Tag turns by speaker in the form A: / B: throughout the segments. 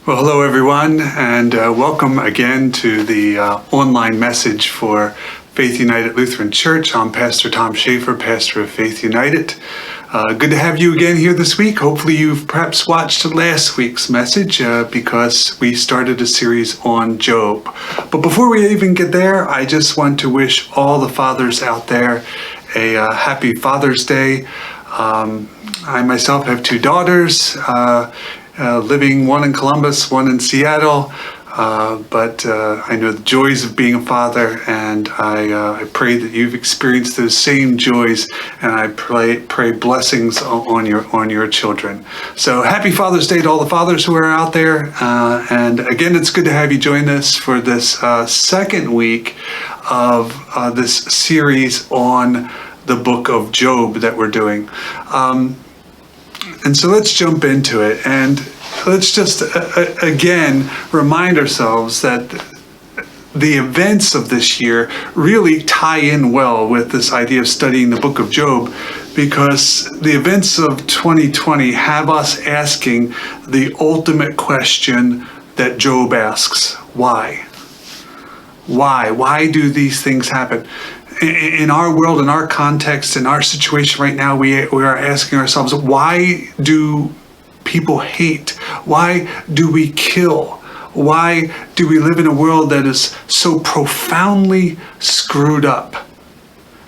A: Well, hello everyone, and welcome again to the online message for Faith United Lutheran Church. I'm Pastor Tom Schaefer, pastor of Faith United. Good to have you again here this week. Hopefully you've perhaps watched last week's message because we started a series on Job. But before we even get there, I just want to wish all the fathers out there a happy Father's Day. I myself have two daughters, living one in Columbus, one in Seattle, but I know the joys of being a father, and I pray that you've experienced those same joys, and I pray blessings on your children. So happy Father's Day to all the fathers who are out there, and again, it's good to have you join us for this second week of this series on the book of Job that we're doing. And so let's jump into it, and let's just again remind ourselves that the events of this year really tie in well with this idea of studying the book of Job, because the events of 2020 have us asking the ultimate question that Job asks: why? Why? Why do these things happen? In our world, in our context, in our situation right now, we are asking ourselves, why do people hate? Why do we kill? Why do we live in a world that is so profoundly screwed up?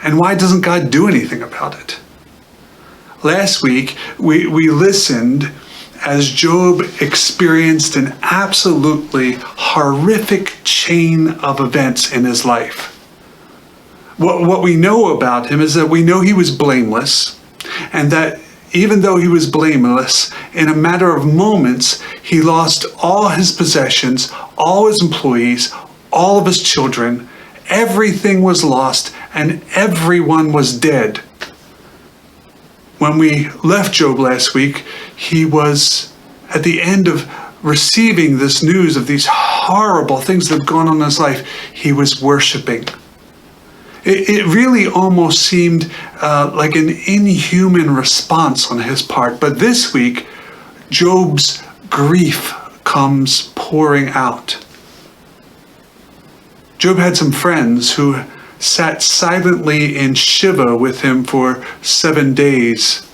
A: And why doesn't God do anything about it? Last week, we listened as Job experienced an absolutely horrific chain of events in his life. What we know about him is that we know he was blameless, and that even though he was blameless, in a matter of moments, he lost all his possessions, all his employees, all of his children. Everything was lost, and everyone was dead. When we left Job last week, he was at the end of receiving this news of these horrible things that have gone on in his life. He was worshiping. It really almost seemed like an inhuman response on his part. But this week, Job's grief comes pouring out. Job had some friends who sat silently in Shiva with him for 7 days.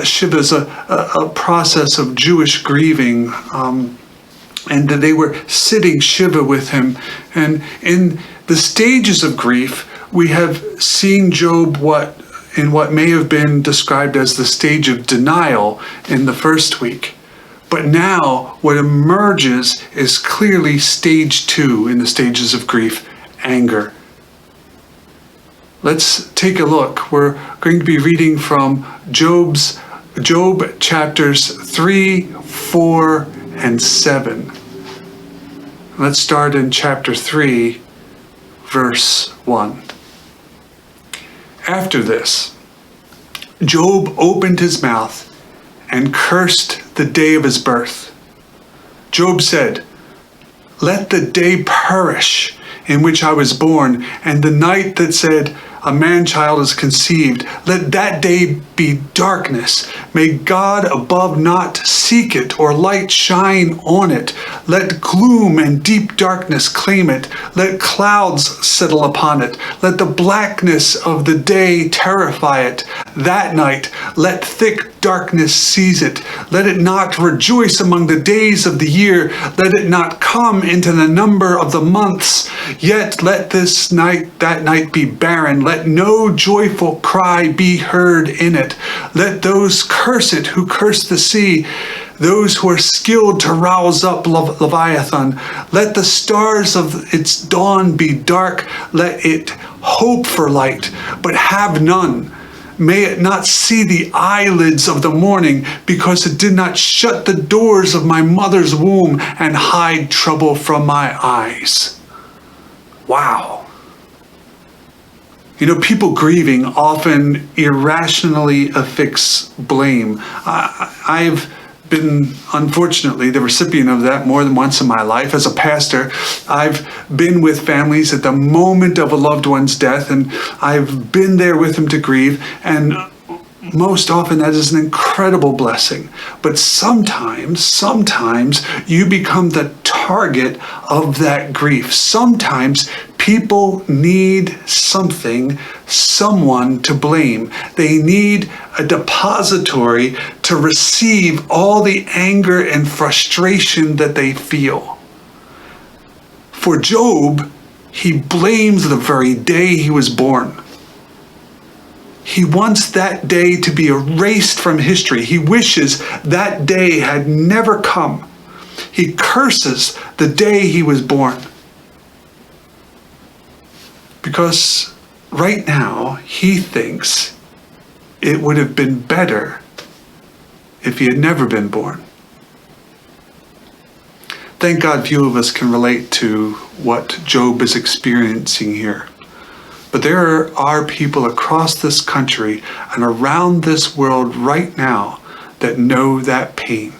A: Shiva is a process of Jewish grieving, and they were sitting Shiva with him. And in the stages of grief, we have seen Job what may have been described as the stage of denial in the first week. But now what emerges is clearly stage 2 in the stages of grief: anger. Let's take a look. We're going to be reading from Job chapters 3, 4, and 7. Let's start in chapter 3, verse 1. After this, Job opened his mouth and cursed the day of his birth. Job said, "Let the day perish in which I was born, and the night that said, a man-child is conceived. Let that day be darkness. May God above not seek it, or light shine on it. Let gloom and deep darkness claim it. Let clouds settle upon it. Let the blackness of the day terrify it. That night, let thick darkness seize it. Let it not rejoice among the days of the year. Let it not come into the number of the months. Yet let that night be barren. Let no joyful cry be heard in it. Let those curse it who curse the sea, those who are skilled to rouse up Leviathan. Let the stars of its dawn be dark. Let it hope for light, but have none. May it not see the eyelids of the morning, because it did not shut the doors of my mother's womb and hide trouble from my eyes." Wow. You know, people grieving often irrationally affix blame. I've been, unfortunately, the recipient of that more than once in my life. As a pastor, I've been with families at the moment of a loved one's death, and I've been there with them to grieve. And most often that is an incredible blessing. But sometimes you become the target of that grief. Sometimes people need someone to blame. They need a depository to receive all the anger and frustration that they feel. For Job, he blames the very day he was born. He wants that day to be erased from history. He wishes that day had never come. He curses the day he was born. Because right now, he thinks it would have been better if he had never been born. Thank God few of us can relate to what Job is experiencing here. But there are people across this country and around this world right now that know that pain.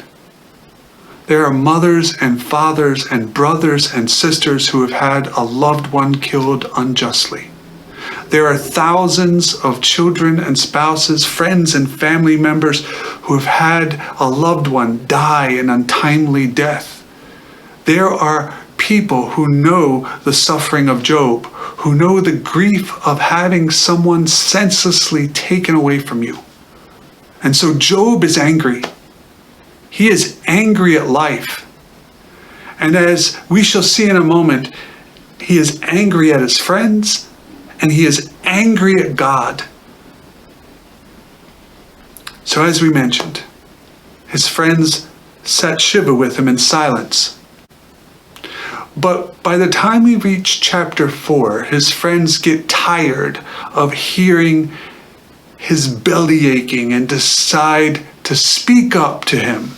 A: There are mothers and fathers and brothers and sisters who have had a loved one killed unjustly. There are thousands of children and spouses, friends and family members who have had a loved one die an untimely death. There are people who know the suffering of Job, who know the grief of having someone senselessly taken away from you. And so Job is angry. He is angry at life. And as we shall see in a moment, he is angry at his friends and he is angry at God. So as we mentioned, his friends sat Shiva with him in silence. But by the time we reach chapter 4, his friends get tired of hearing his belly aching and decide to speak up to him.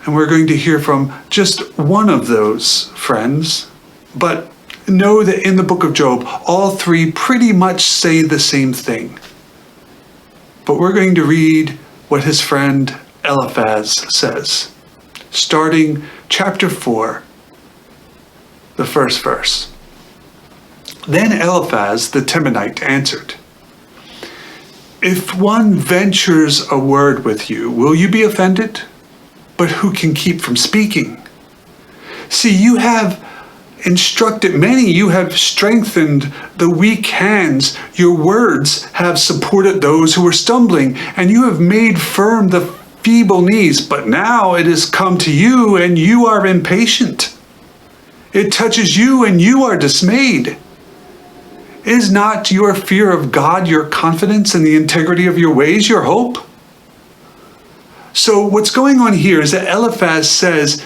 A: And we're going to hear from just one of those friends. But know that in the book of Job, all three pretty much say the same thing. But we're going to read what his friend Eliphaz says, starting chapter 4, the first verse. Then Eliphaz the Temanite answered, "If one ventures a word with you, will you be offended? But who can keep from speaking? See, you have instructed many, you have strengthened the weak hands, your words have supported those who were stumbling, and you have made firm the feeble knees, but now it has come to you and you are impatient. It touches you and you are dismayed. Is not your fear of God your confidence in the integrity of your ways, your hope?" So what's going on here is that Eliphaz says,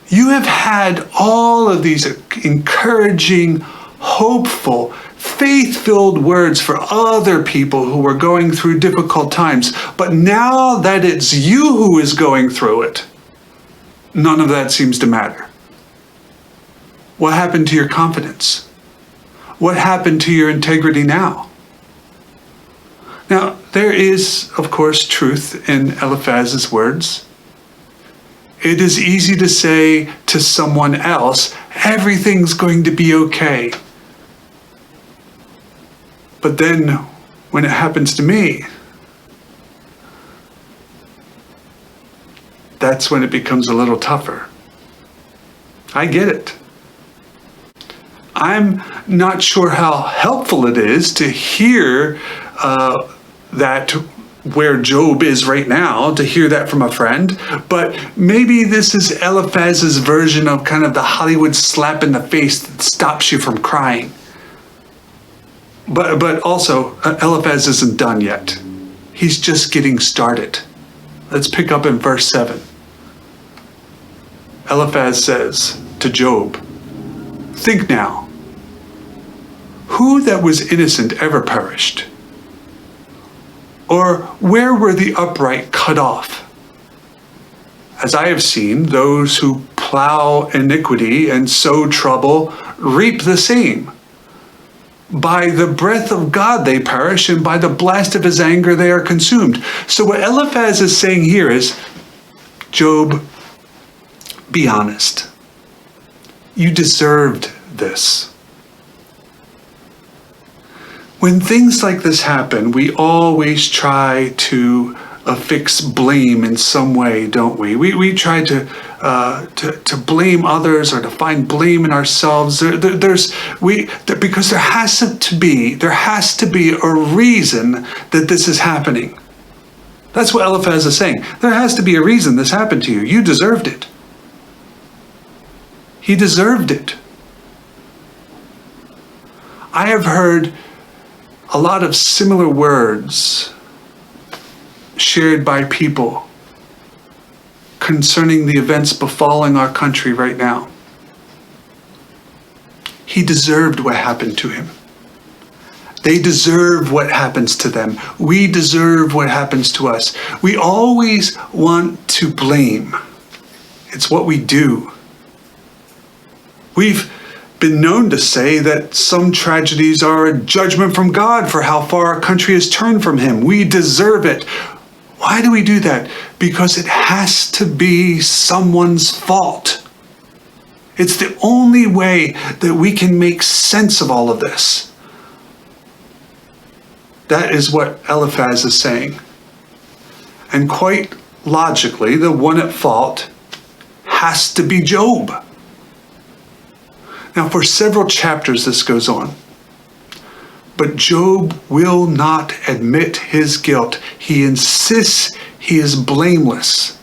A: you have had all of these encouraging, hopeful, faith-filled words for other people who were going through difficult times. But now that it's you who is going through it, none of that seems to matter. What happened to your confidence? What happened to your integrity now? Now, there is, of course, truth in Eliphaz's words. It is easy to say to someone else, everything's going to be okay. But then, when it happens to me, that's when it becomes a little tougher. I get it. I'm not sure how helpful it is to hear that where Job is right now, to hear that from a friend, but maybe this is Eliphaz's version of kind of the Hollywood slap in the face that stops you from crying. But also, Eliphaz isn't done yet. He's just getting started. Let's pick up in verse 7. Eliphaz says to Job, "Think now, who that was innocent ever perished? Or where were the upright cut off? As I have seen, those who plow iniquity and sow trouble reap the same. By the breath of God they perish, and by the blast of his anger they are consumed." So what Eliphaz is saying here is, Job, be honest. You deserved this. When things like this happen, we always try to affix blame in some way, don't we? We try to blame others or to find blame in ourselves. Because there has to be a reason that this is happening. That's what Eliphaz is saying. There has to be a reason this happened to you. You deserved it. He deserved it. I have heard a lot of similar words shared by people concerning the events befalling our country right now. He deserved what happened to him. They deserve what happens to them. We deserve what happens to us. We always want to blame. It's what we do. We've been known to say that some tragedies are a judgment from God for how far our country has turned from Him. We deserve it. Why do we do that? Because it has to be someone's fault. It's the only way that we can make sense of all of this. That is what Eliphaz is saying. And quite logically, the one at fault has to be Job. Now, for several chapters this goes on. But Job will not admit his guilt. He insists he is blameless.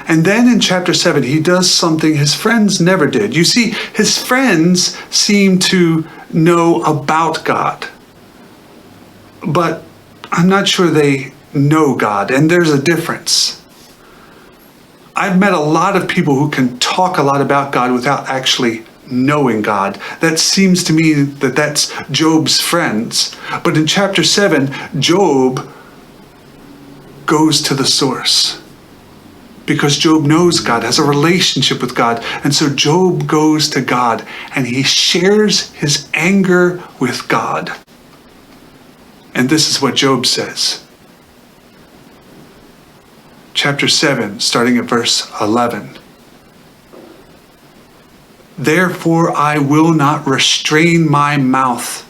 A: And then in chapter 7, he does something his friends never did. You see, his friends seem to know about God. But I'm not sure they know God, and there's a difference. I've met a lot of people who can talk a lot about God without actually knowing God. That seems to me that that's Job's friends. But in chapter 7, Job goes to the source. Because Job knows God, has a relationship with God. And so Job goes to God and he shares his anger with God. And this is what Job says. Chapter 7, starting at verse 11. Therefore I will not restrain my mouth.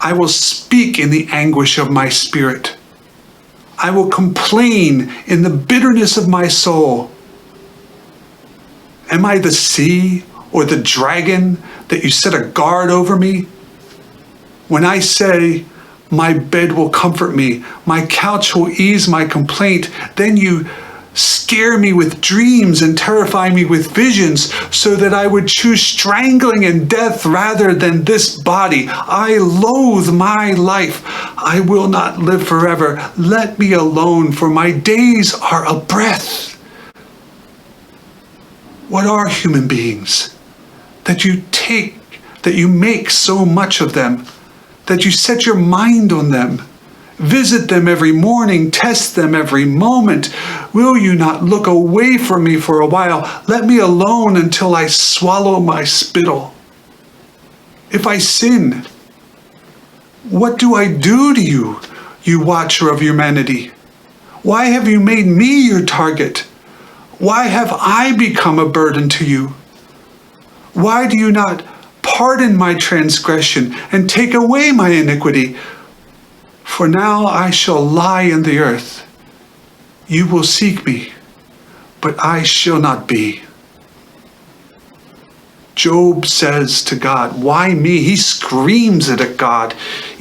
A: I will speak in the anguish of my spirit. I will complain in the bitterness of my soul. Am I the sea or the dragon that you set a guard over me? When I say, my bed will comfort me, my couch will ease my complaint, then you scare me with dreams and terrify me with visions, so that I would choose strangling and death rather than this body. I loathe my life. I will not live forever. Let me alone, for my days are a breath. What are human beings? That you make so much of them, that you set your mind on them. Visit them every morning, test them every moment. Will you not look away from me for a while? Let me alone until I swallow my spittle. If I sin, what do I do to you, you watcher of humanity? Why have you made me your target? Why have I become a burden to you? Why do you not pardon my transgression and take away my iniquity? For now I shall lie in the earth. You will seek me, but I shall not be. Job says to God, why me? He screams it at God.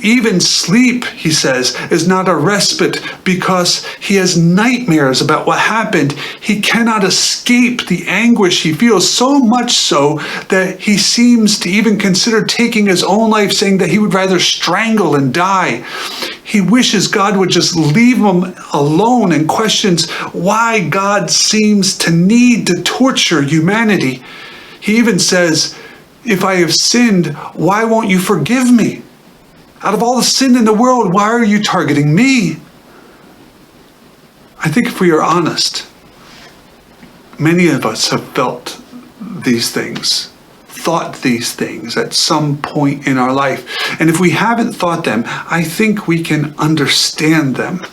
A: Even sleep, he says, is not a respite because he has nightmares about what happened. He cannot escape the anguish he feels, so much so that he seems to even consider taking his own life, saying that he would rather strangle and die. He wishes God would just leave him alone and questions why God seems to need to torture humanity. He even says, if I have sinned, why won't you forgive me? Out of all the sin in the world, why are you targeting me? I think if we are honest, many of us have felt these things, thought these things at some point in our life. And if we haven't thought them, I think we can understand them.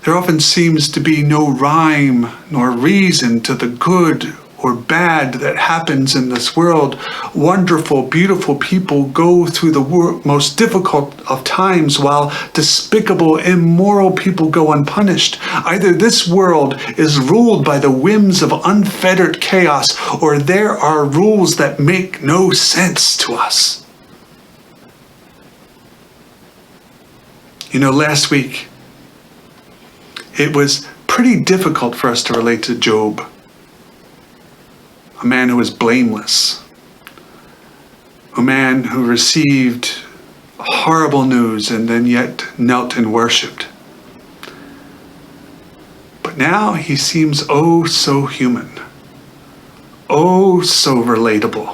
A: There often seems to be no rhyme nor reason to the good or bad that happens in this world. Wonderful, beautiful people go through the most difficult of times, while despicable, immoral people go unpunished. Either this world is ruled by the whims of unfettered chaos, or there are rules that make no sense to us. You know, last week, it was pretty difficult for us to relate to Job, a man who was blameless, a man who received horrible news and then yet knelt and worshipped. But now he seems oh so human, oh so relatable.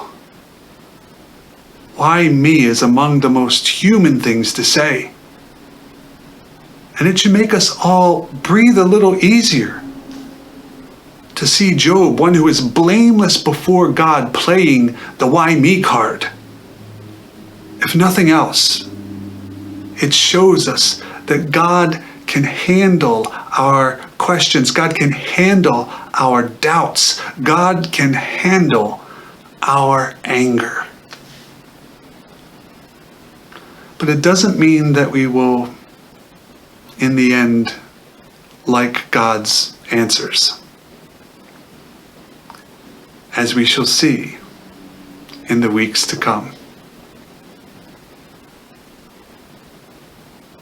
A: Why me is among the most human things to say. And it should make us all breathe a little easier to see Job, one who is blameless before God, playing the why me card. If nothing else, it shows us that God can handle our questions. God can handle our doubts. God can handle our anger. But it doesn't mean that we will, in the end, like God's answers, as we shall see in the weeks to come.